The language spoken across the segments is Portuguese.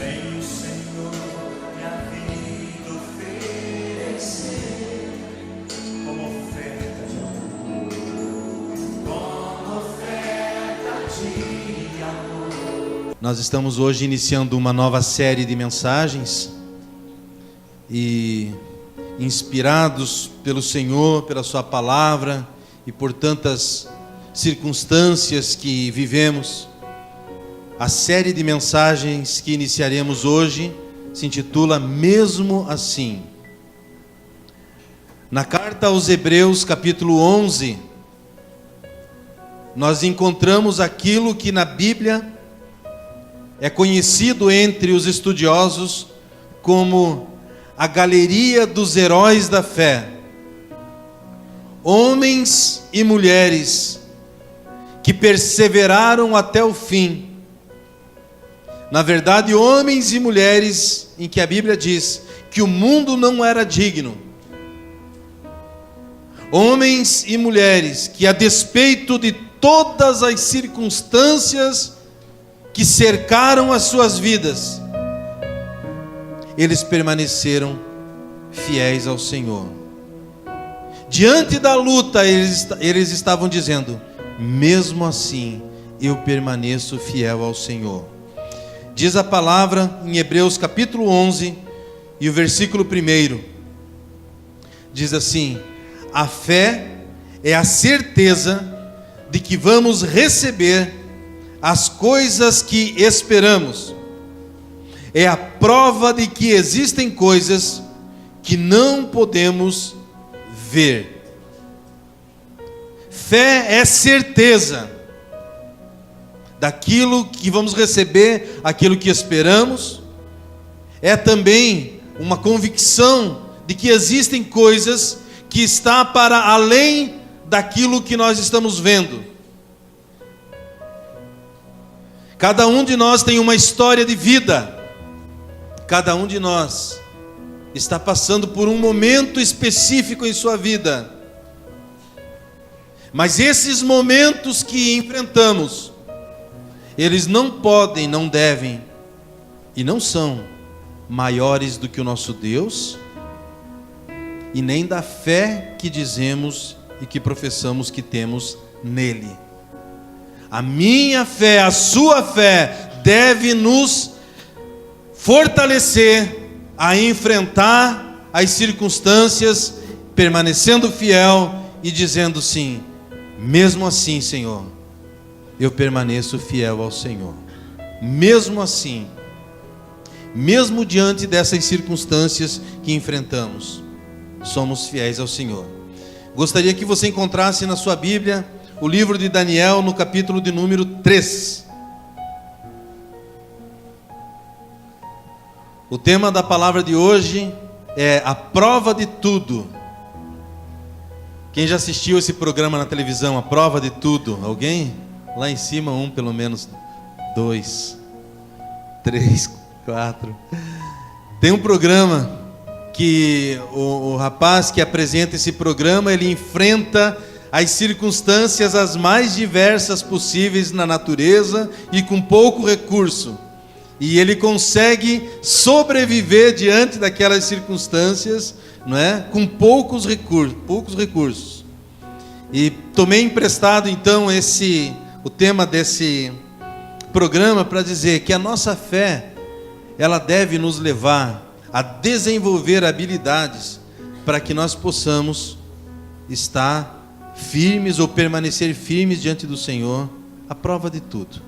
Venho, Senhor, minha vida oferecer como oferta de amor, como oferta de amor. Nós estamos hoje iniciando uma nova série de mensagens e inspirados pelo Senhor, pela sua palavra e por tantas circunstâncias que vivemos. A série de mensagens que iniciaremos hoje se intitula Mesmo Assim. Na carta aos Hebreus, capítulo 11, nós encontramos aquilo que na Bíblia é conhecido entre os estudiosos como a galeria dos heróis da fé. Homens e mulheres que perseveraram até o fim. Na verdade, homens e mulheres em que a Bíblia diz que o mundo não era digno. Homens e mulheres que, a despeito de todas as circunstâncias que cercaram as suas vidas, eles permaneceram fiéis ao Senhor. Diante da luta, eles estavam dizendo: mesmo assim, eu permaneço fiel ao Senhor. Diz a palavra em Hebreus capítulo 11 e o versículo 1. Diz assim: a fé é a certeza de que vamos receber as coisas que esperamos. É a prova de que existem coisas que não podemos ver. Fé é certeza daquilo que vamos receber, aquilo que esperamos. É também uma convicção de que existem coisas que estão para além daquilo que nós estamos vendo. Cada um de nós tem uma história de vida. Cada um de nós está passando por um momento específico em sua vida. Mas esses momentos que enfrentamos, eles não podem, não devem e não são maiores do que o nosso Deus e nem da fé que dizemos e que professamos que temos nele. A minha fé, a sua fé deve nos fortalecer a enfrentar as circunstâncias, permanecendo fiel e dizendo sim, mesmo assim, Senhor, eu permaneço fiel ao Senhor. Mesmo assim, mesmo diante dessas circunstâncias que enfrentamos, somos fiéis ao Senhor. Gostaria que você encontrasse na sua Bíblia o livro de Daniel, no capítulo de número 3. O tema da palavra de hoje é a prova de tudo. Quem já assistiu esse programa na televisão, a prova de tudo? Alguém? Lá em cima, pelo menos 2, 3, 4. Tem um programa que o rapaz que apresenta esse programa, ele enfrenta as circunstâncias as mais diversas possíveis na natureza e com pouco recurso. E ele consegue sobreviver diante daquelas circunstâncias, não é? Com poucos recursos. E tomei emprestado então o tema desse programa para dizer que a nossa fé, ela deve nos levar a desenvolver habilidades para que nós possamos estar firmes ou permanecer firmes diante do Senhor, à prova de tudo.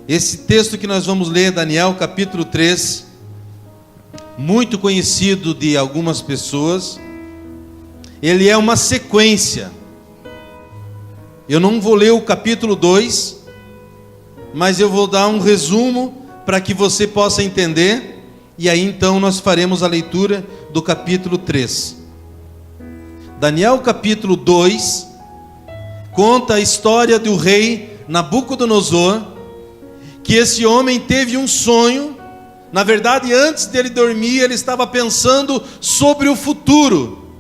Esse texto que nós vamos ler, Daniel capítulo 3, muito conhecido de algumas pessoas, ele é uma sequência. Eu não vou ler o capítulo 2, mas eu vou dar um resumo para que você possa entender, e aí então nós faremos a leitura do capítulo 3. Daniel capítulo 2 conta a história do rei Nabucodonosor, que esse homem teve um sonho. Na verdade, antes dele dormir, ele estava pensando sobre o futuro.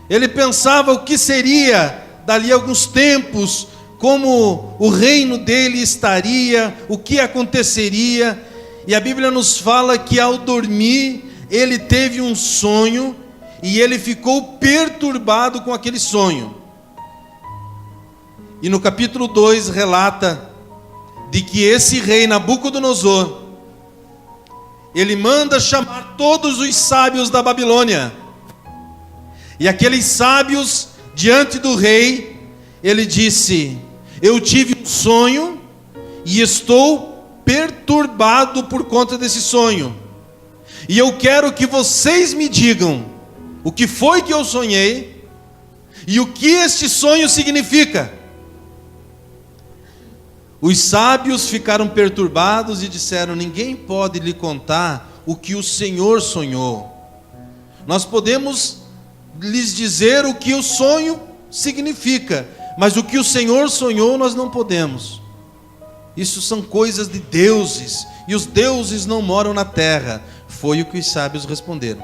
Ele pensava o que seria dali a alguns tempos, como o reino dele estaria, o que aconteceria. E a Bíblia nos fala que ao dormir, ele teve um sonho e ele ficou perturbado com aquele sonho. E no capítulo 2 relata de que esse rei Nabucodonosor, ele manda chamar todos os sábios da Babilônia. E aqueles sábios, diante do rei, ele disse: eu tive um sonho e estou perturbado por conta desse sonho. E eu quero que vocês me digam o que foi que eu sonhei e o que este sonho significa. Os sábios ficaram perturbados e disseram: ninguém pode lhe contar o que o Senhor sonhou. Nós podemos lhes dizer o que o sonho significa, mas o que o Senhor sonhou nós não podemos. Isso são coisas de deuses, e os deuses não moram na terra. Foi o que os sábios responderam.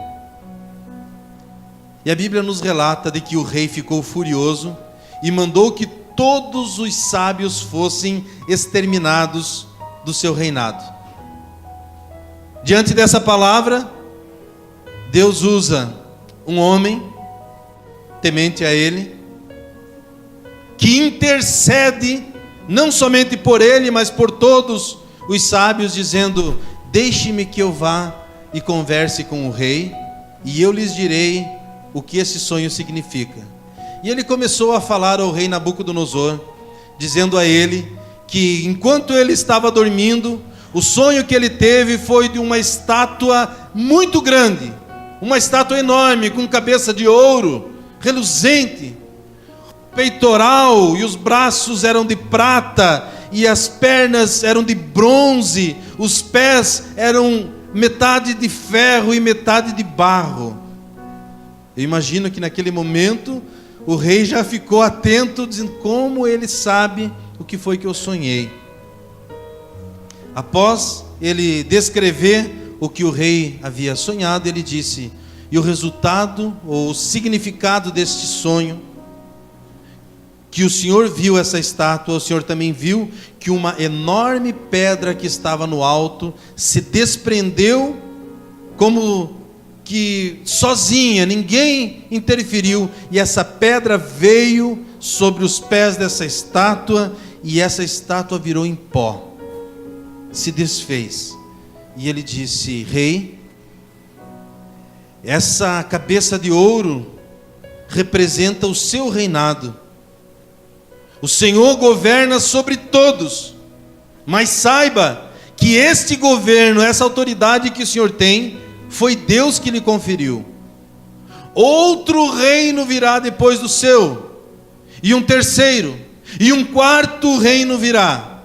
E a Bíblia nos relata de que o rei ficou furioso e mandou que todos os sábios fossem exterminados do seu reinado. Diante dessa palavra, Deus usa um homem temente a Ele, que intercede não somente por ele, mas por todos os sábios, dizendo: deixe-me que eu vá e converse com o rei, e eu lhes direi o que esse sonho significa. E ele começou a falar ao rei Nabucodonosor, dizendo a ele que enquanto ele estava dormindo, o sonho que ele teve foi de uma estátua muito grande, uma estátua enorme, com cabeça de ouro, reluzente, peitoral e os braços eram de prata, e as pernas eram de bronze, os pés eram metade de ferro e metade de barro. Eu imagino que naquele momento o rei já ficou atento, dizendo: como ele sabe o que foi que eu sonhei? Após ele descrever o que o rei havia sonhado, ele disse: e o resultado ou o significado deste sonho, que o Senhor viu essa estátua, o Senhor também viu que uma enorme pedra que estava no alto se desprendeu como que sozinha, ninguém interferiu, e essa pedra veio sobre os pés dessa estátua, e essa estátua virou em pó, se desfez. E ele disse: rei, essa cabeça de ouro representa o seu reinado. O Senhor governa sobre todos, mas saiba que este governo, essa autoridade que o Senhor tem, foi Deus que lhe conferiu. Outro reino virá depois do seu, e um terceiro, e um quarto reino virá.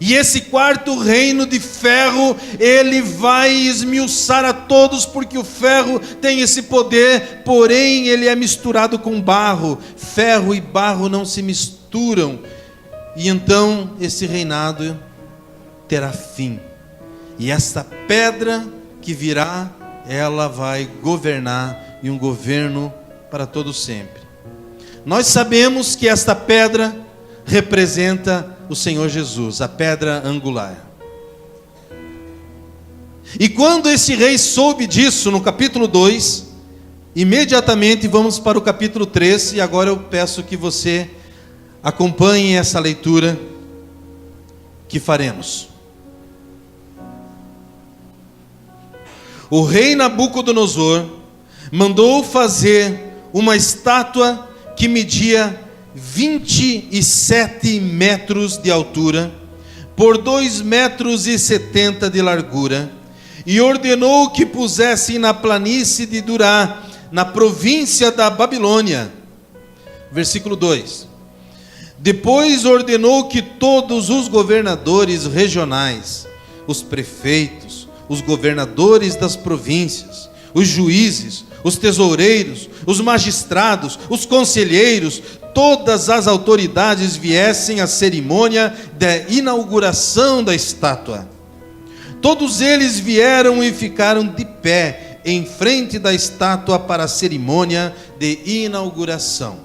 E esse quarto reino de ferro, ele vai esmiuçar a todos, porque o ferro tem esse poder, porém ele é misturado com barro. Ferro e barro não se misturam, e então esse reinado terá fim. E esta pedra que virá, ela vai governar, e um governo para todo sempre. Nós sabemos que esta pedra representa o Senhor Jesus, a pedra angular. E quando esse rei soube disso, no capítulo 2, imediatamente vamos para o capítulo 3, e agora eu peço que você acompanhe essa leitura que faremos. O rei Nabucodonosor mandou fazer uma estátua que media 27 metros de altura, por 2,70 metros de largura, e ordenou que pusessem na planície de Durá, na província da Babilônia. Versículo 2. Depois ordenou que todos os governadores regionais, os prefeitos, os governadores das províncias, os juízes, os tesoureiros, os magistrados, os conselheiros, todas as autoridades viessem à cerimônia da inauguração da estátua. Todos eles vieram e ficaram de pé em frente da estátua para a cerimônia de inauguração.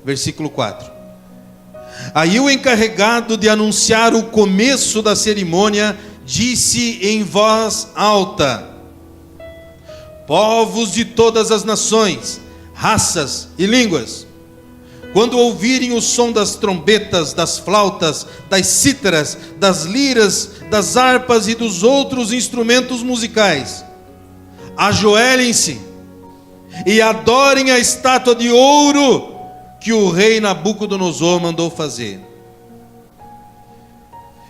Versículo 4. Aí o encarregado de anunciar o começo da cerimônia disse em voz alta: povos de todas as nações, raças e línguas, quando ouvirem o som das trombetas, das flautas, das cítaras, das liras, das harpas e dos outros instrumentos musicais, ajoelhem-se e adorem a estátua de ouro que o rei Nabucodonosor mandou fazer.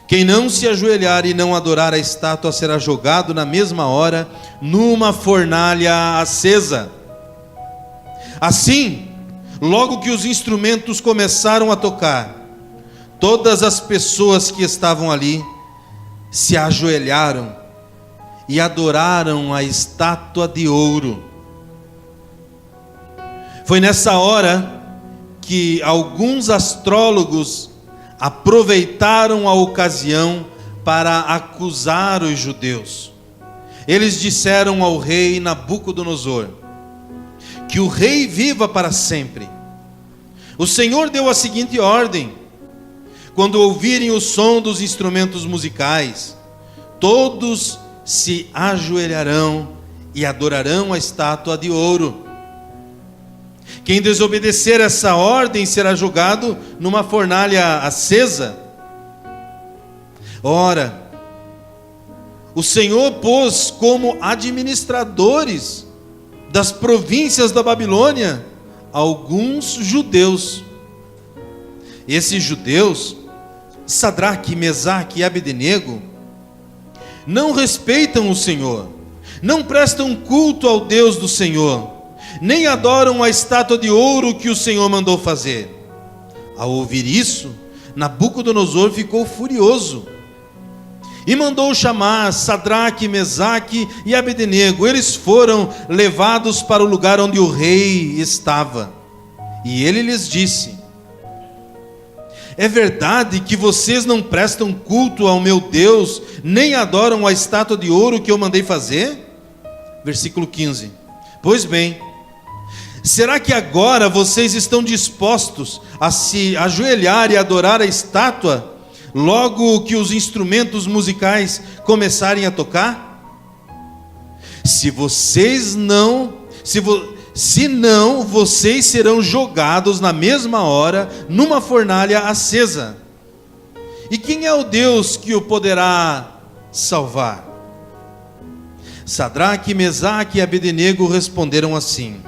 Quem não se ajoelhar e não adorar a estátua será jogado na mesma hora numa fornalha acesa. Assim, logo que os instrumentos começaram a tocar, todas as pessoas que estavam ali se ajoelharam e adoraram a estátua de ouro. Foi nessa hora que alguns astrólogos aproveitaram a ocasião para acusar os judeus. Eles disseram ao rei Nabucodonosor: que o rei viva para sempre. O Senhor deu a seguinte ordem: quando ouvirem o som dos instrumentos musicais, todos se ajoelharão e adorarão a estátua de ouro. Quem desobedecer essa ordem será julgado numa fornalha acesa. Ora, o Senhor pôs como administradores das províncias da Babilônia alguns judeus. Esses judeus, Sadraque, Mesaque e Abdenego, não respeitam o Senhor, não prestam culto ao Deus do Senhor, nem adoram a estátua de ouro que o Senhor mandou fazer. Ao ouvir isso, Nabucodonosor ficou furioso e mandou chamar Sadraque, Mesaque e Abdenego. Eles foram levados para o lugar onde o rei estava. E ele lhes disse: é verdade que vocês não prestam culto ao meu Deus, nem adoram a estátua de ouro que eu mandei fazer? Versículo 15. Pois bem, será que agora vocês estão dispostos a se ajoelhar e adorar a estátua, logo que os instrumentos musicais começarem a tocar? Se não, vocês serão jogados na mesma hora numa fornalha acesa. E quem é o Deus que o poderá salvar? Sadraque, Mesaque e Abdenego responderam assim: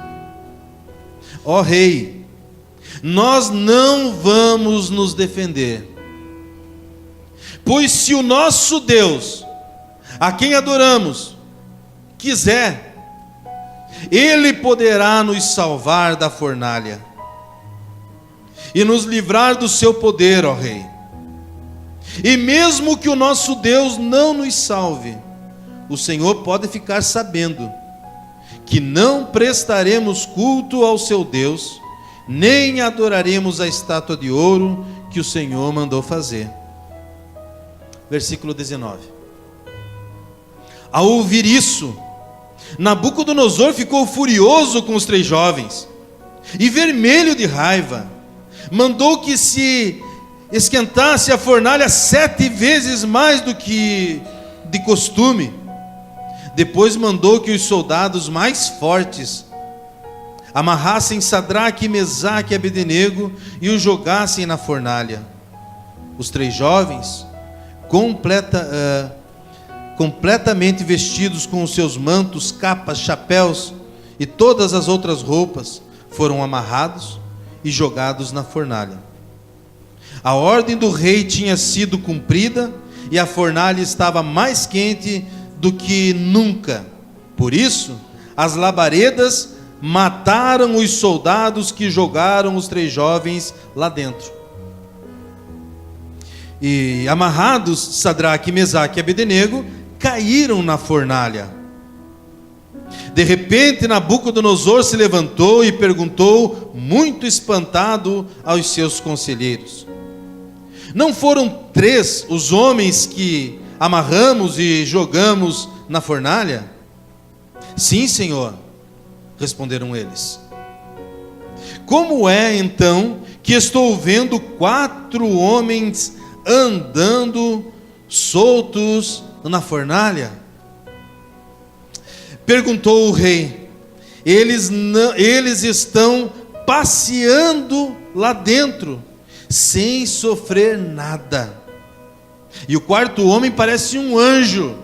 ó rei, nós não vamos nos defender, pois se o nosso Deus, a quem adoramos, quiser, Ele poderá nos salvar da fornalha e nos livrar do seu poder, ó rei. E mesmo que o nosso Deus não nos salve, o Senhor pode ficar sabendo que não prestaremos culto ao seu Deus, nem adoraremos a estátua de ouro que o Senhor mandou fazer. Versículo 19. Ao ouvir isso, Nabucodonosor ficou furioso com os 3 jovens e vermelho de raiva. Mandou que se esquentasse a fornalha 7 vezes mais do que de costume. Depois mandou que os soldados mais fortes amarrassem Sadraque, Mesaque e Abdenego e os jogassem na fornalha. Os 3 jovens, completamente vestidos com os seus mantos, capas, chapéus e todas as outras roupas, foram amarrados e jogados na fornalha. A ordem do rei tinha sido cumprida e a fornalha estava mais quente do que nunca. Por isso, as labaredas mataram os soldados que jogaram os 3 jovens lá dentro. E amarrados, Sadraque, Mesaque e Abdenego caíram na fornalha. De repente, Nabucodonosor se levantou e perguntou, muito espantado, aos seus conselheiros: não foram 3 os homens que amarramos e jogamos na fornalha? Sim, Senhor, responderam eles. Como é então que estou vendo 4 homens andando soltos na fornalha? Perguntou o rei. Eles estão passeando lá dentro, sem sofrer nada. E o quarto homem parece um anjo.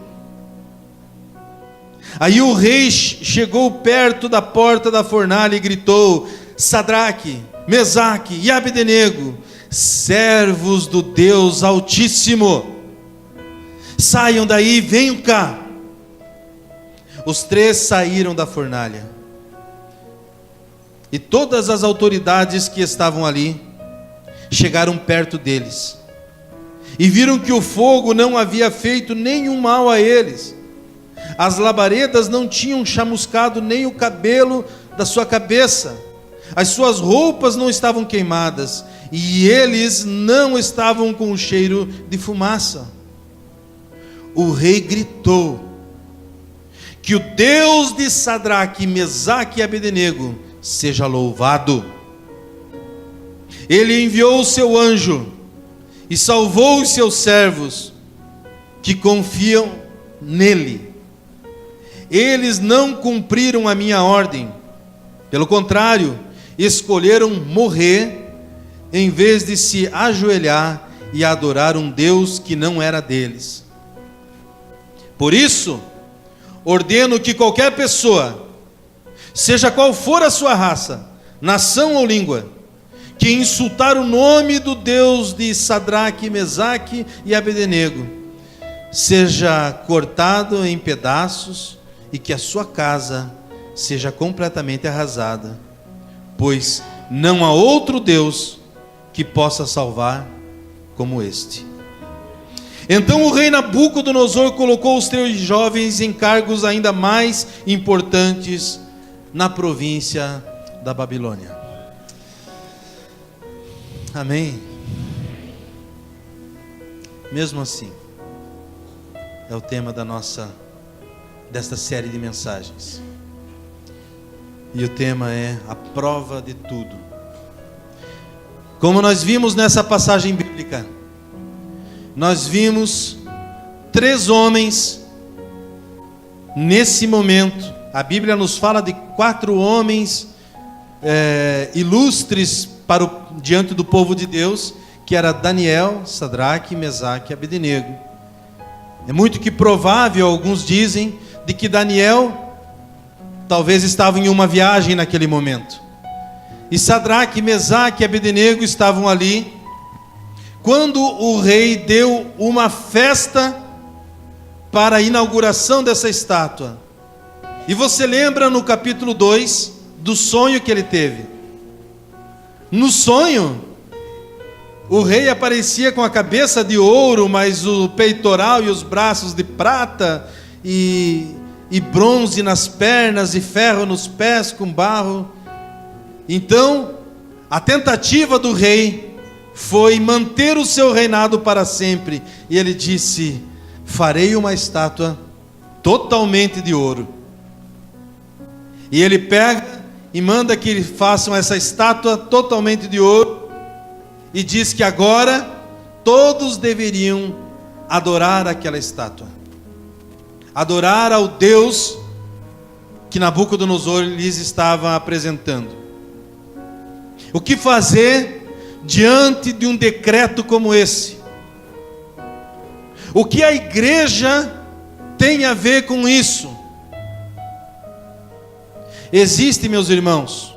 Aí o rei chegou perto da porta da fornalha e gritou: Sadraque, Mesaque e Abdenego, servos do Deus Altíssimo, saiam daí e venham cá. Os três saíram da fornalha. E todas as autoridades que estavam ali chegaram perto deles e viram que o fogo não havia feito nenhum mal a eles. As labaredas não tinham chamuscado nem o cabelo da sua cabeça. As suas roupas não estavam queimadas e eles não estavam com o cheiro de fumaça. O rei gritou: que o Deus de Sadraque, Mesaque e Abdenego seja louvado. Ele enviou o seu anjo e salvou os seus servos que confiam nele. Eles não cumpriram a minha ordem, pelo contrário, escolheram morrer em vez de se ajoelhar e adorar um Deus que não era deles. Por isso, ordeno que qualquer pessoa, seja qual for a sua raça, nação ou língua, que insultar o nome do Deus de Sadraque, Mesaque e Abdenego, seja cortado em pedaços e que a sua casa seja completamente arrasada, pois não há outro Deus que possa salvar como este. Então o rei Nabucodonosor colocou os três jovens em cargos ainda mais importantes na província da Babilônia. Amém? Mesmo assim, é o tema desta série de mensagens. E o tema é a prova de tudo. Como nós vimos nessa passagem bíblica, nós vimos três homens nesse momento. A Bíblia nos fala de 4 homens ilustres diante do povo de Deus, que era Daniel, Sadraque, Mesaque e Abdenego. É muito que provável, alguns dizem, de que Daniel talvez estava em uma viagem naquele momento, e Sadraque, Mesaque e Abdenego estavam ali quando o rei deu uma festa para a inauguração dessa estátua. E você lembra no capítulo 2 do sonho que ele teve? No sonho, o rei aparecia com a cabeça de ouro, mas o peitoral e os braços de prata, e bronze nas pernas, e ferro nos pés com barro. Então, a tentativa do rei foi manter o seu reinado para sempre. E ele disse: farei uma estátua totalmente de ouro. E ele pega e manda que façam essa estátua totalmente de ouro, e diz que agora todos deveriam adorar aquela estátua, adorar ao Deus que Nabucodonosor lhes estava apresentando. O que fazer diante de um decreto como esse? O que a igreja tem a ver com isso? Existe, meus irmãos,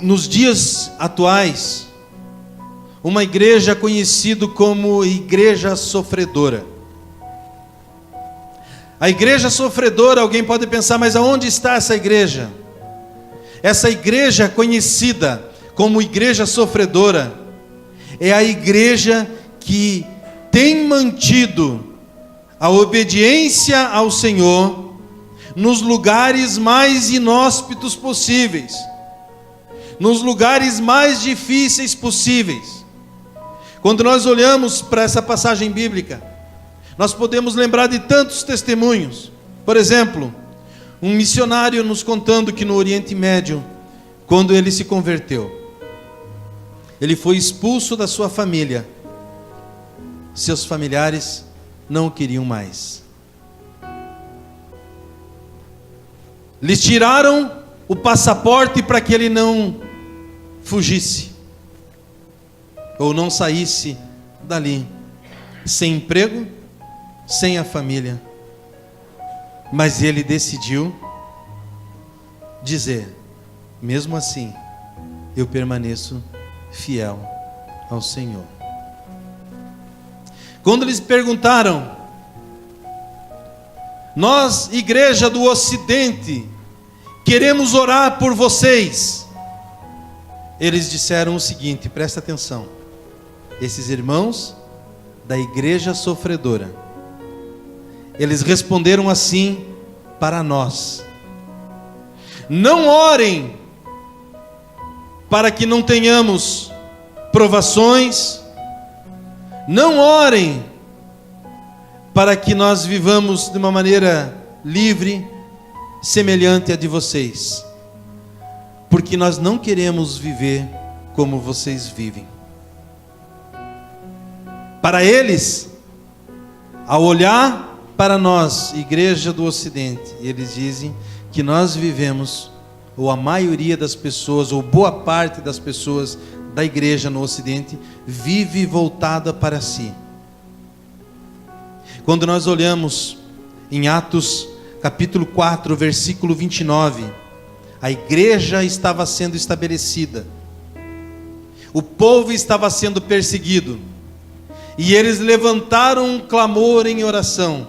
nos dias atuais, uma igreja conhecida como igreja sofredora. A igreja sofredora, alguém pode pensar, mas aonde está essa igreja? Essa igreja conhecida como igreja sofredora é a igreja que tem mantido a obediência ao Senhor nos lugares mais inóspitos possíveis, nos lugares mais difíceis possíveis. Quando nós olhamos para essa passagem bíblica, nós podemos lembrar de tantos testemunhos. Por exemplo, um missionário nos contando que no Oriente Médio, quando ele se converteu, ele foi expulso da sua família, seus familiares não o queriam mais. Lhes tiraram o passaporte para que ele não fugisse, ou não saísse dali, sem emprego, sem a família. Mas ele decidiu dizer: mesmo assim, eu permaneço fiel ao Senhor. Quando eles perguntaram: nós, igreja do Ocidente, queremos orar por vocês, eles disseram o seguinte, presta atenção: esses irmãos da igreja sofredora, eles responderam assim para nós: não orem para que não tenhamos provações, não orem para que nós vivamos de uma maneira livre, semelhante à de vocês, porque nós não queremos viver como vocês vivem. Para eles, ao olhar para nós, igreja do Ocidente, eles dizem que nós vivemos, ou a maioria das pessoas, ou boa parte das pessoas da igreja no Ocidente, vive voltada para si. Quando nós olhamos em Atos capítulo 4, versículo 29, a igreja estava sendo estabelecida, o povo estava sendo perseguido, e eles levantaram um clamor em oração,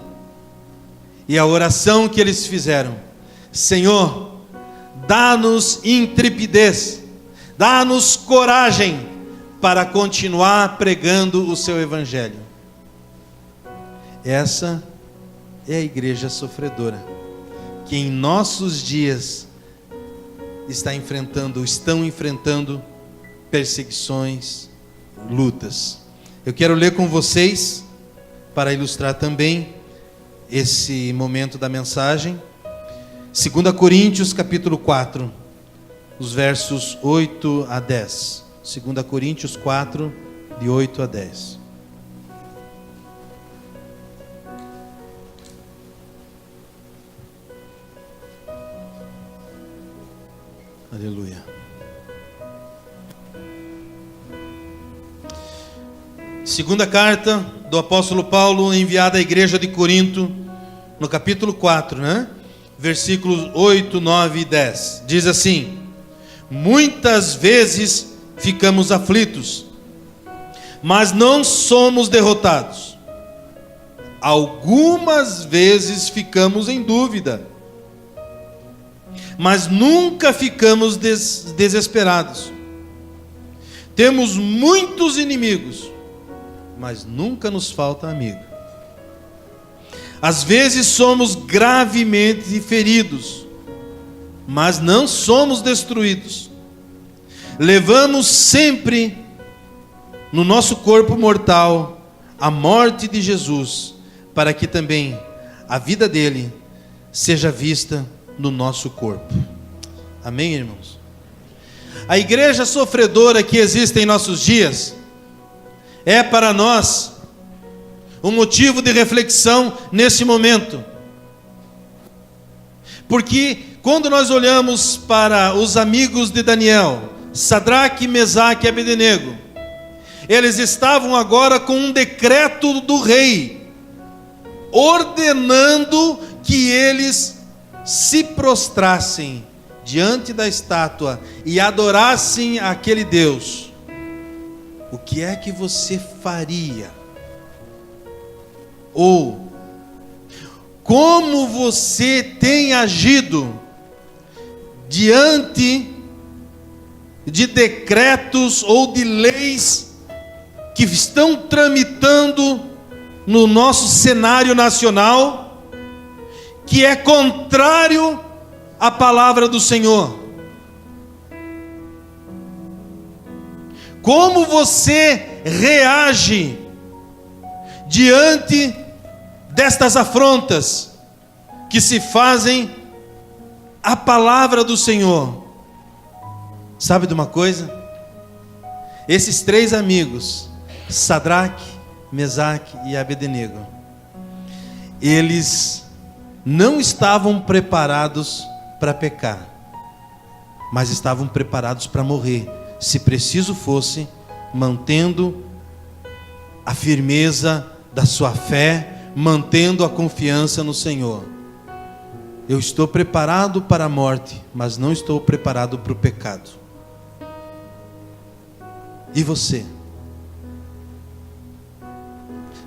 e a oração que eles fizeram: Senhor, dá-nos intrepidez, dá-nos coragem para continuar pregando o seu evangelho. Essa é a igreja sofredora, que em nossos dias estão enfrentando perseguições, lutas. Eu quero ler com vocês, para ilustrar também esse momento da mensagem, 2 Coríntios capítulo 4, os versos 8 a 10. 2 Coríntios 4, de 8 a 10. Aleluia. Segunda carta do apóstolo Paulo, enviada à igreja de Corinto, no capítulo 4, versículos 8, 9 e 10. Diz assim: muitas vezes ficamos aflitos, mas não somos derrotados. Algumas vezes ficamos em dúvida, mas nunca ficamos desesperados. Temos muitos inimigos, mas nunca nos falta amigo. Às vezes somos gravemente feridos, mas não somos destruídos. Levamos sempre no nosso corpo mortal a morte de Jesus, para que também a vida dele seja vista no nosso corpo. Amém, irmãos? A igreja sofredora que existe em nossos dias é para nós um motivo de reflexão nesse momento, porque quando nós olhamos para os amigos de Daniel, Sadraque, Mesaque e Abednego, eles estavam agora com um decreto do rei, ordenando que eles se prostrassem diante da estátua e adorassem aquele Deus. O que é que você faria? Ou como você tem agido diante de decretos ou de leis que estão tramitando no nosso cenário nacional, que é contrário à palavra do Senhor? Como você reage diante destas afrontas que se fazem à palavra do Senhor? Sabe de uma coisa? Esses três amigos, Sadraque, Mesaque e Abednego, eles não estavam preparados para pecar, mas estavam preparados para morrer, se preciso fosse, mantendo a firmeza da sua fé, mantendo a confiança no Senhor. Eu estou preparado para a morte, mas não estou preparado para o pecado. E você?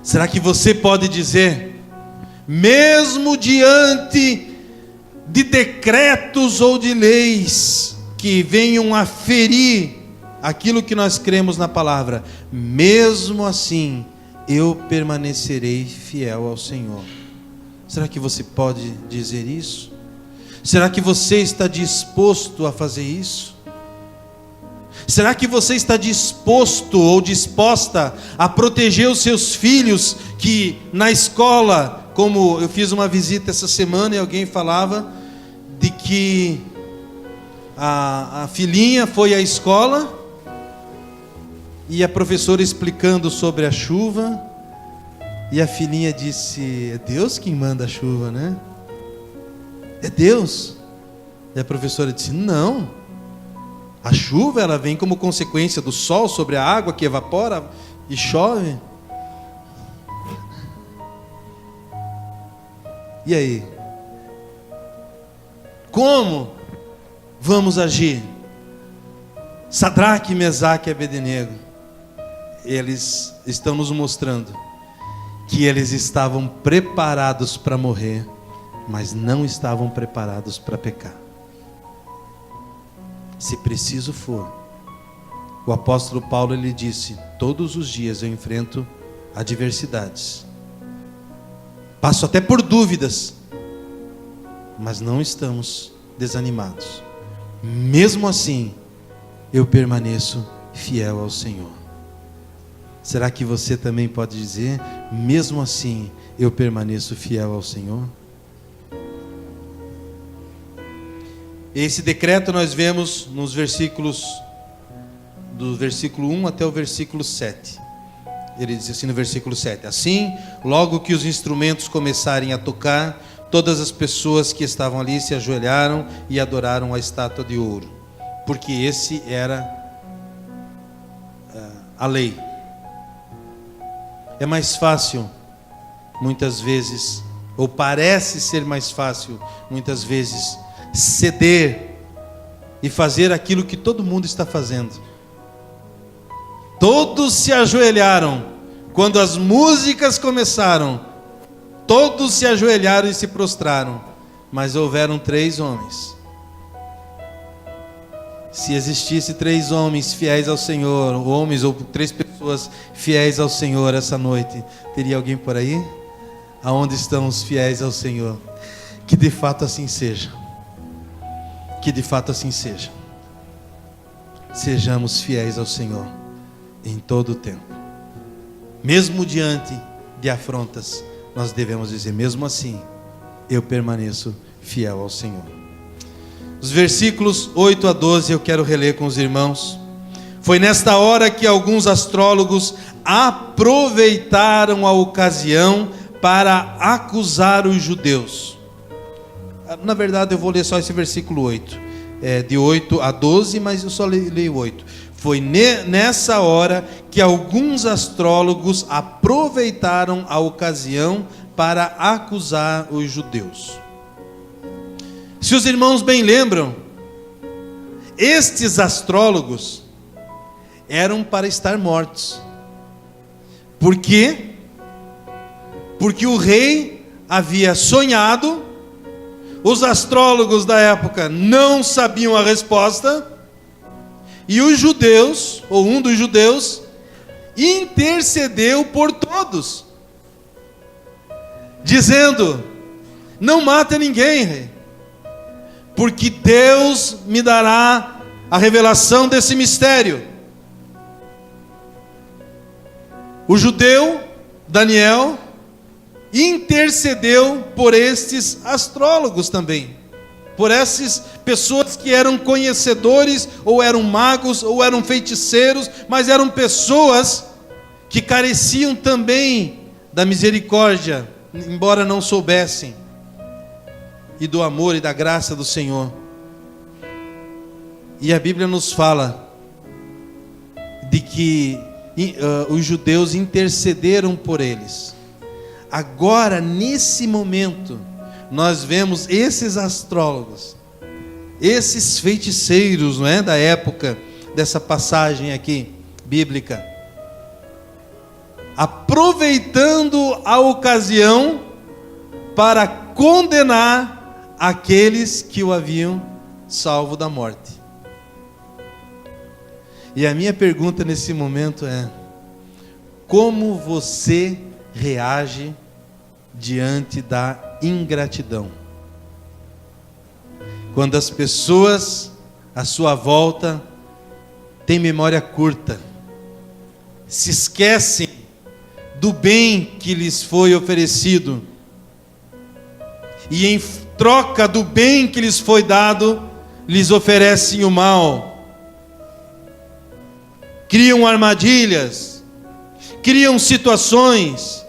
Será que você pode dizer, mesmo diante de decretos ou de leis que venham a ferir aquilo que nós cremos na palavra, mesmo assim eu permanecerei fiel ao Senhor? Será que você pode dizer isso? Será que você está disposto a fazer isso? Será que você está disposto ou disposta a proteger os seus filhos que na escola, como eu fiz uma visita essa semana e alguém falava de que a filhinha foi à escola e a professora explicando sobre a chuva, e a filhinha disse: é Deus quem manda a chuva, né? É Deus. E a professora disse: não, a chuva ela vem como consequência do sol sobre a água que evapora e chove. E aí? Como vamos agir? Sadraque, Mesaque e Abednego, eles estão nos mostrando que eles estavam preparados para morrer, mas não estavam preparados para pecar. Se preciso for, o apóstolo Paulo ele disse: todos os dias eu enfrento adversidades, passo até por dúvidas, mas não estamos desanimados. Mesmo assim, eu permaneço fiel ao Senhor. Será que você também pode dizer: mesmo assim, eu permaneço fiel ao Senhor? Esse decreto nós vemos nos versículos, do versículo 1 até o versículo 7. Ele diz assim no versículo 7: assim, logo que os instrumentos começarem a tocar, todas as pessoas que estavam ali se ajoelharam e adoraram a estátua de ouro, porque esse era a lei. É mais fácil, muitas vezes, ou parece ser mais fácil, muitas vezes, ceder e fazer aquilo que todo mundo está fazendo. Todos se ajoelharam quando as músicas começaram. Todos se ajoelharam e se prostraram, mas houveram 3 homens. Se existisse 3 homens fiéis ao Senhor, homens ou 3 pessoas fiéis ao Senhor essa noite, teria alguém por aí? Aonde estão os fiéis ao Senhor? Que de fato assim seja. Que de fato assim seja. Sejamos fiéis ao Senhor em todo o tempo. Mesmo diante de afrontas, nós devemos dizer: mesmo assim, eu permaneço fiel ao Senhor. Os versículos 8 a 12 eu quero reler com os irmãos. Foi nesta hora que alguns astrólogos aproveitaram a ocasião para acusar os judeus. Na verdade eu vou ler só esse versículo 8, de 8 a 12, mas eu só leio 8. Foi nessa hora que alguns astrólogos aproveitaram a ocasião para acusar os judeus. Se os irmãos bem lembram, estes astrólogos eram para estar mortos. Por quê? Porque o rei havia sonhado, os astrólogos da época não sabiam a resposta, e os judeus, ou um dos judeus, intercedeu por todos, dizendo: não mata ninguém, rei, porque Deus me dará a revelação desse mistério. O judeu Daniel intercedeu por estes astrólogos também, por essas pessoas que eram conhecedores, ou eram magos, ou eram feiticeiros, mas eram pessoas que careciam também da misericórdia, embora não soubessem, e do amor e da graça do Senhor. E a Bíblia nos fala de que os judeus intercederam por eles. Agora, nesse momento, nós vemos esses astrólogos, esses feiticeiros, não é, da época dessa passagem aqui bíblica, aproveitando a ocasião para condenar aqueles que o haviam salvo da morte. E a minha pergunta nesse momento é: como você reage diante da ingratidão? Quando as pessoas à sua volta têm memória curta, se esquecem do bem que lhes foi oferecido, e em troca do bem que lhes foi dado, lhes oferecem o mal, criam armadilhas, criam situações,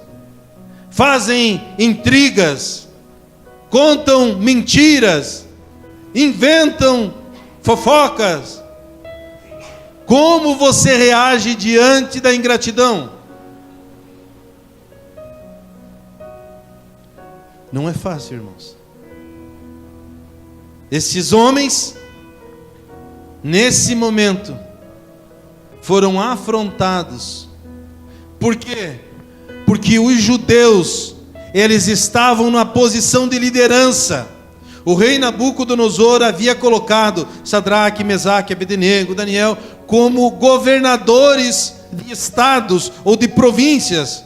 fazem intrigas, contam mentiras, inventam fofocas. Como você reage diante da ingratidão? Não é fácil, irmãos. Esses homens, nesse momento, foram afrontados. Por quê? Porque os judeus, eles estavam numa posição de liderança. O rei Nabucodonosor havia colocado Sadraque, Mesaque, Abednego, Daniel como governadores de estados ou de províncias.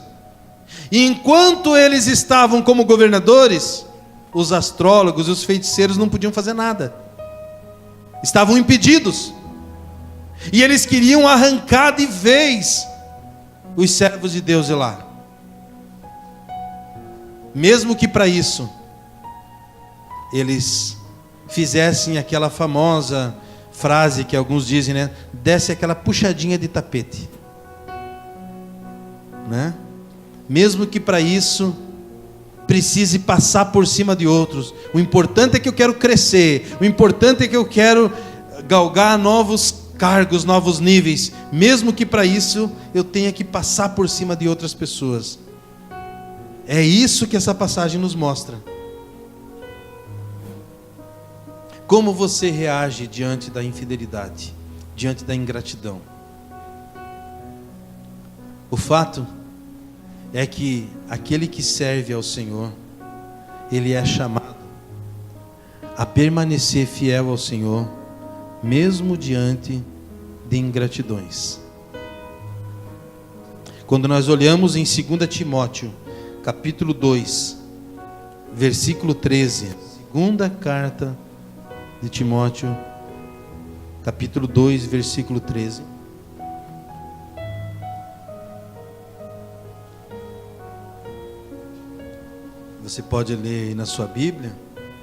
E enquanto eles estavam como governadores, os astrólogos e os feiticeiros não podiam fazer nada. Estavam impedidos. E eles queriam arrancar de vez os servos de Deus de lá. Mesmo que para isso eles fizessem aquela famosa frase que alguns dizem, né? Desse aquela puxadinha de tapete, né? Mesmo que para isso precise passar por cima de outros. O importante é que eu quero crescer. O importante é que eu quero galgar novos cargos, novos níveis. Mesmo que para isso eu tenha que passar por cima de outras pessoas. É isso que essa passagem nos mostra. Como você reage diante da infidelidade, diante da ingratidão? O fato é que aquele que serve ao Senhor, ele é chamado a permanecer fiel ao Senhor, mesmo diante de ingratidões. Quando nós olhamos em 2 Timóteo, capítulo 2, versículo 13, segunda carta de Timóteo, capítulo 2, versículo 13. Você pode ler aí na sua Bíblia,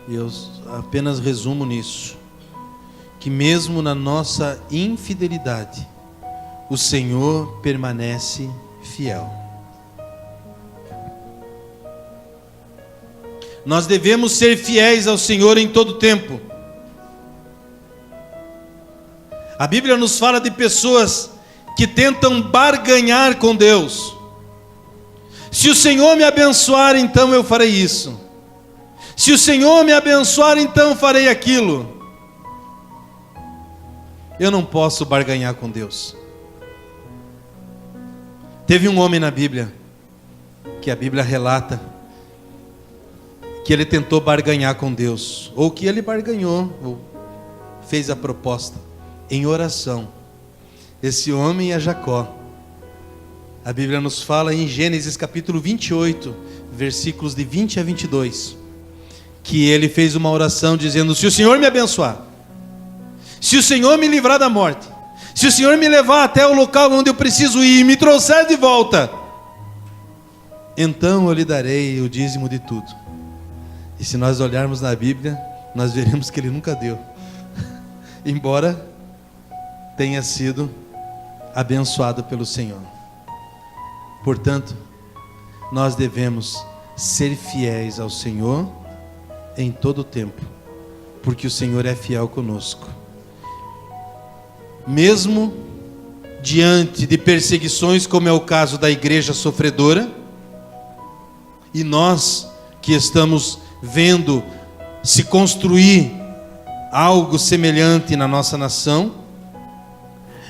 e eu apenas resumo nisso: que mesmo na nossa infidelidade, o Senhor permanece fiel. Nós devemos ser fiéis ao Senhor em todo tempo. A Bíblia nos fala de pessoas que tentam barganhar com Deus. Se o Senhor me abençoar, então eu farei isso. Se o Senhor me abençoar, então farei aquilo. Eu não posso barganhar com Deus. Teve um homem na Bíblia, que a Bíblia relata, que ele tentou barganhar com Deus, ou que ele barganhou, ou fez a proposta, em oração. Esse homem é Jacó. A Bíblia nos fala em Gênesis capítulo 28, versículos de 20 a 22, que ele fez uma oração dizendo: se o Senhor me abençoar, se o Senhor me livrar da morte, se o Senhor me levar até o local onde eu preciso ir e me trouxer de volta, então eu lhe darei o dízimo de tudo. E se nós olharmos na Bíblia, nós veremos que ele nunca deu, embora tenha sido abençoado pelo Senhor. Portanto, nós devemos ser fiéis ao Senhor em todo o tempo, porque o Senhor é fiel conosco. Mesmo diante de perseguições, como é o caso da igreja sofredora, e nós que estamos vendo se construir algo semelhante na nossa nação,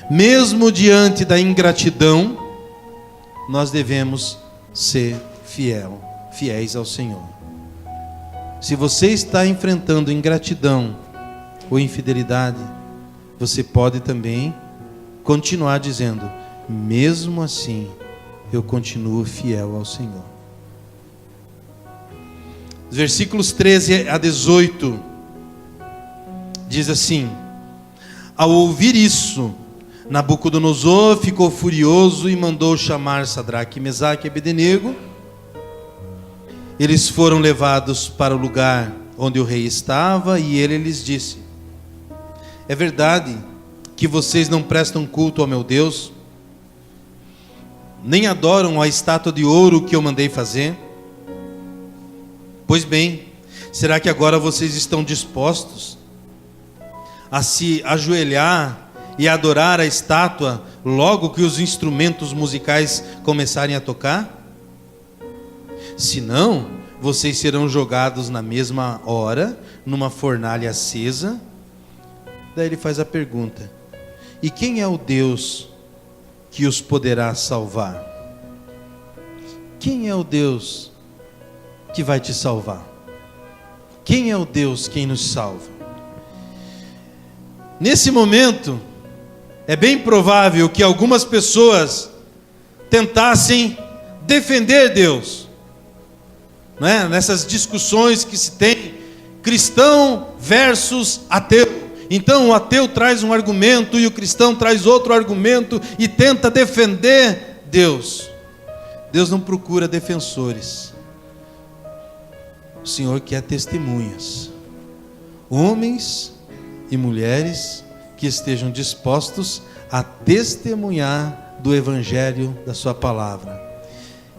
mesmo diante da ingratidão, nós devemos ser fiéis ao Senhor. Se você está enfrentando ingratidão ou infidelidade, você pode também continuar dizendo: mesmo assim, eu continuo fiel ao Senhor. Os versículos 13 a 18 diz assim: ao ouvir isso, Nabucodonosor ficou furioso e mandou chamar Sadraque, Mesaque e Abednego. Eles foram levados para o lugar onde o rei estava, e ele lhes disse: é verdade que vocês não prestam culto ao meu Deus, nem adoram a estátua de ouro que eu mandei fazer? Pois bem, será que agora vocês estão dispostos a se ajoelhar e adorar a estátua logo que os instrumentos musicais começarem a tocar? Se não, vocês serão jogados na mesma hora numa fornalha acesa. Daí ele faz a pergunta: e quem é o Deus que os poderá salvar? Quem é o Deus que vai te salvar? Quem é o Deus quem nos salva? Nesse momento, é bem provável que algumas pessoas tentassem defender Deus, não é? Nessas discussões que se tem, cristão versus ateu. Então o ateu traz um argumento e o cristão traz outro argumento e tenta defender Deus. Deus não procura defensores. O Senhor quer testemunhas, homens e mulheres que estejam dispostos a testemunhar do Evangelho da sua palavra.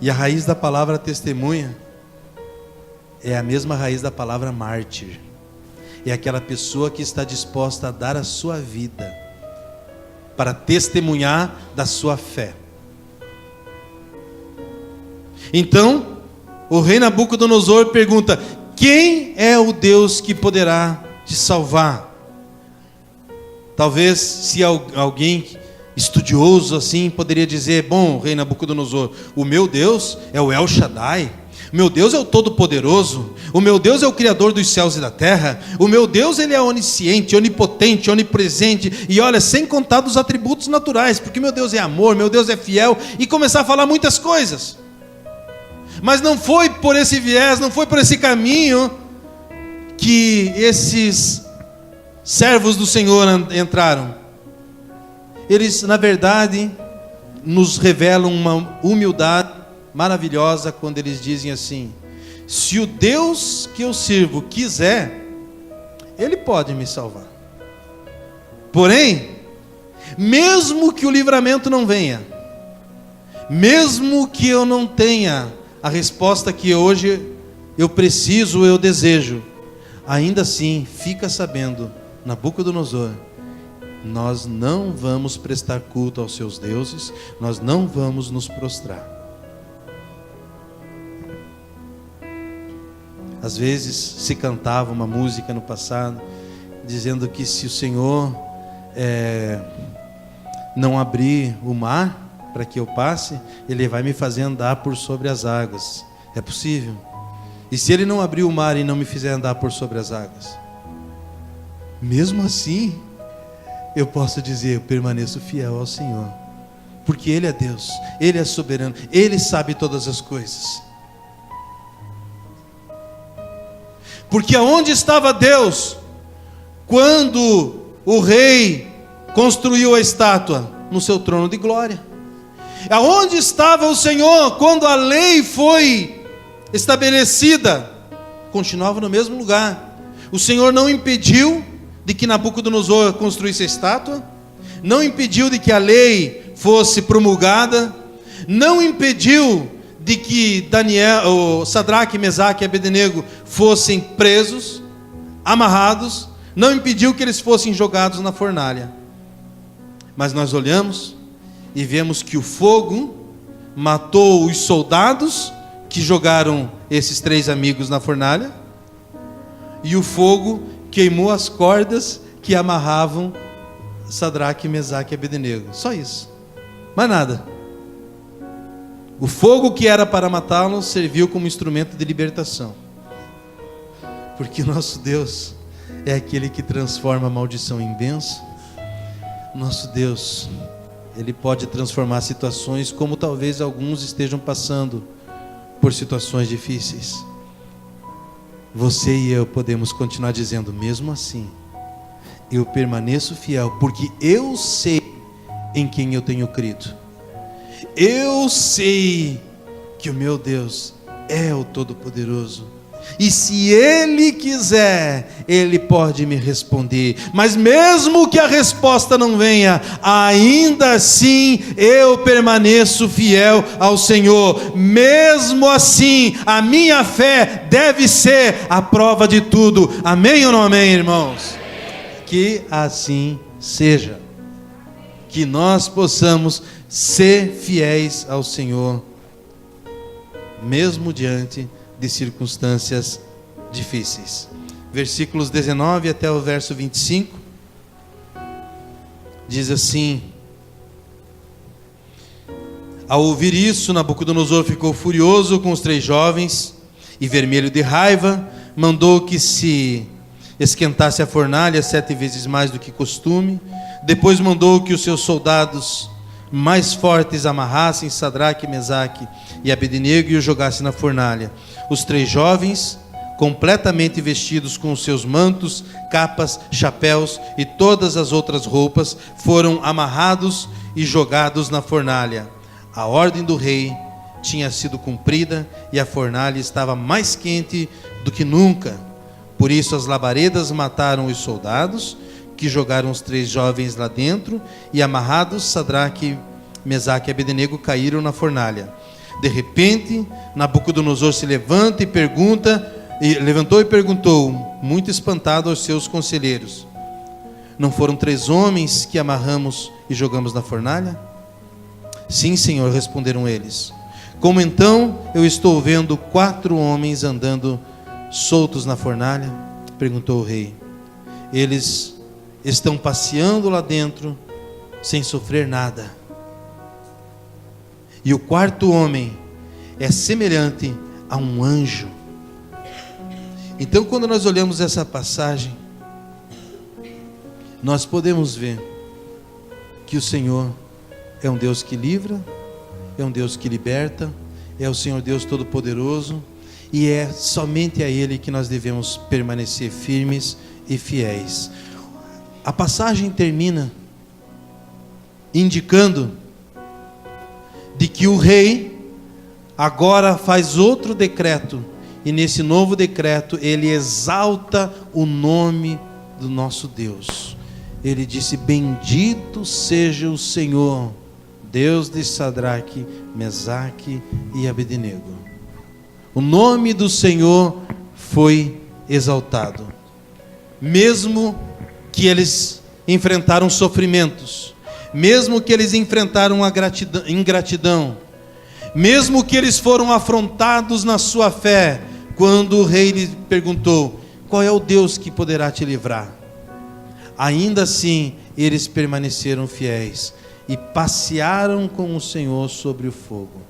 E a raiz da palavra testemunha é a mesma raiz da palavra mártir. É aquela pessoa que está disposta a dar a sua vida para testemunhar da sua fé. Então, o rei Nabucodonosor pergunta: quem é o Deus que poderá te salvar? Talvez, se alguém estudioso assim poderia dizer: bom, rei Nabucodonosor, o meu Deus é o El Shaddai, o meu Deus é o Todo-Poderoso, o meu Deus é o Criador dos céus e da terra, o meu Deus ele é onisciente, onipotente, onipresente, e olha, sem contar dos atributos naturais, porque meu Deus é amor, meu Deus é fiel, e começar a falar muitas coisas. Mas não foi por esse viés, não foi por esse caminho que esses servos do Senhor entraram. Eles, na verdade, nos revelam uma humildade maravilhosa quando eles dizem assim: se o Deus que eu sirvo quiser, Ele pode me salvar. Porém, mesmo que o livramento não venha, mesmo que eu não tenha a resposta que hoje eu preciso, eu desejo, ainda assim, fica sabendo, Nabucodonosor, nós não vamos prestar culto aos seus deuses, nós não vamos nos prostrar. Às vezes se cantava uma música no passado, dizendo que se o Senhor não abrir o mar para que eu passe, Ele vai me fazer andar por sobre as águas. É possível. E se Ele não abrir o mar e não me fizer andar por sobre as águas, mesmo assim, eu posso dizer: eu permaneço fiel ao Senhor, porque Ele é Deus, Ele é soberano, Ele sabe todas as coisas. Porque aonde estava Deus quando o rei construiu a estátua? No seu trono de glória. Aonde estava o Senhor quando a lei foi estabelecida? Continuava no mesmo lugar. O Senhor não impediu de que Nabucodonosor construísse a estátua, não impediu de que a lei fosse promulgada, não impediu de que Daniel, Sadraque, Mesaque e Abednego fossem presos, amarrados, não impediu que eles fossem jogados na fornalha. Mas nós olhamos e vemos que o fogo matou os soldados que jogaram esses 3 amigos na fornalha, e o fogo queimou as cordas que amarravam Sadraque, Mesaque e Abednego. Só isso, mais nada. O fogo que era para matá-los serviu como instrumento de libertação, porque o nosso Deus é aquele que transforma a maldição em bênção. Nosso Deus, Ele pode transformar situações, como talvez alguns estejam passando por situações difíceis. Você e eu podemos continuar dizendo: mesmo assim, eu permaneço fiel, porque eu sei em quem eu tenho crido. Eu sei que o meu Deus é o Todo-Poderoso, e se Ele quiser, Ele pode me responder. Mas mesmo que a resposta não venha, ainda assim eu permaneço fiel ao Senhor. Mesmo assim, a minha fé deve ser a prova de tudo. Amém ou não amém, irmãos? Que assim seja. Que nós possamos ser fiéis ao Senhor, mesmo diante de circunstâncias difíceis. Versículos 19 até o verso 25 diz assim: ao ouvir isso, Nabucodonosor ficou furioso com os 3 jovens, e vermelho de raiva, mandou que se esquentasse a fornalha 7 vezes mais do que costume. Depois mandou que os seus soldados mais fortes amarrassem Sadraque, Mesaque e Abednego e o jogassem na fornalha. Os 3 jovens, completamente vestidos com os seus mantos, capas, chapéus e todas as outras roupas, foram amarrados e jogados na fornalha. A ordem do rei tinha sido cumprida e a fornalha estava mais quente do que nunca. Por isso as labaredas mataram os soldados que jogaram os 3 jovens lá dentro, e amarrados Sadraque, Mesaque e Abednego caíram na fornalha. De repente, Nabucodonosor se levanta e levantou e perguntou, muito espantado, aos seus conselheiros: não foram 3 homens que amarramos e jogamos na fornalha? Sim, Senhor, responderam eles. Como então eu estou vendo 4 homens andando soltos na fornalha? Perguntou o rei. Eles estão passeando lá dentro sem sofrer nada. E o 4º homem é semelhante a um anjo. Então, quando nós olhamos essa passagem, nós podemos ver que o Senhor é um Deus que livra, é um Deus que liberta, é o Senhor Deus Todo-Poderoso, e é somente a Ele que nós devemos permanecer firmes e fiéis. A passagem termina indicando de que o rei agora faz outro decreto, e nesse novo decreto ele exalta o nome do nosso Deus. Ele disse: bendito seja o Senhor, Deus de Sadraque, Mesaque e Abednego. O nome do Senhor foi exaltado. Mesmo que eles enfrentaram sofrimentos, mesmo que eles enfrentaram a ingratidão, mesmo que eles foram afrontados na sua fé, quando o rei lhe perguntou: qual é o Deus que poderá te livrar? Ainda assim, eles permaneceram fiéis e passearam com o Senhor sobre o fogo.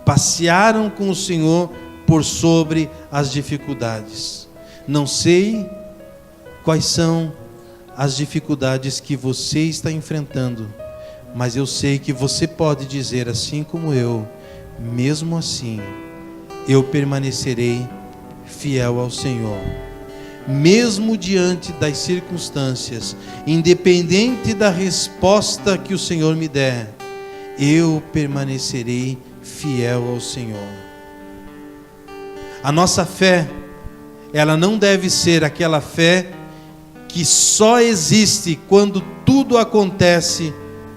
Passearam com o Senhor por sobre as dificuldades. Não sei quais são as dificuldades que você está enfrentando, mas eu sei que você pode dizer, assim como eu: mesmo assim, eu permanecerei fiel ao Senhor. Mesmo diante das circunstâncias, independente da resposta que o Senhor me der, eu permanecerei fiel ao Senhor. A nossa fé, ela não deve ser aquela fé que só existe quando tudo acontece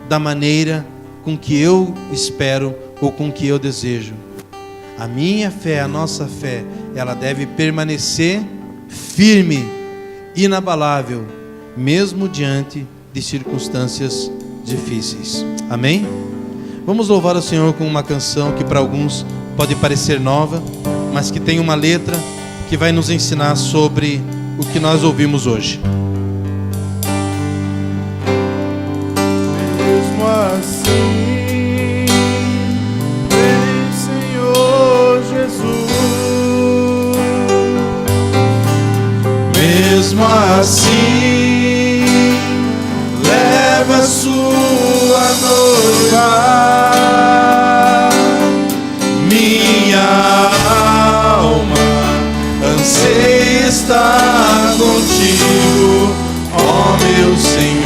da maneira com o que eu espero ou com o que eu desejo. A minha fé, a nossa fé, ela deve permanecer firme, inabalável, mesmo diante de circunstâncias difíceis. Amém? Vamos louvar o Senhor com uma canção que para alguns pode parecer nova, mas que tem uma letra que vai nos ensinar sobre o que nós ouvimos hoje. Mesmo assim, vem, Senhor Jesus. Mesmo assim, leva sua noiva. Minha alma anseia estar contigo, ó meu Senhor.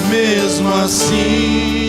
Mesmo assim,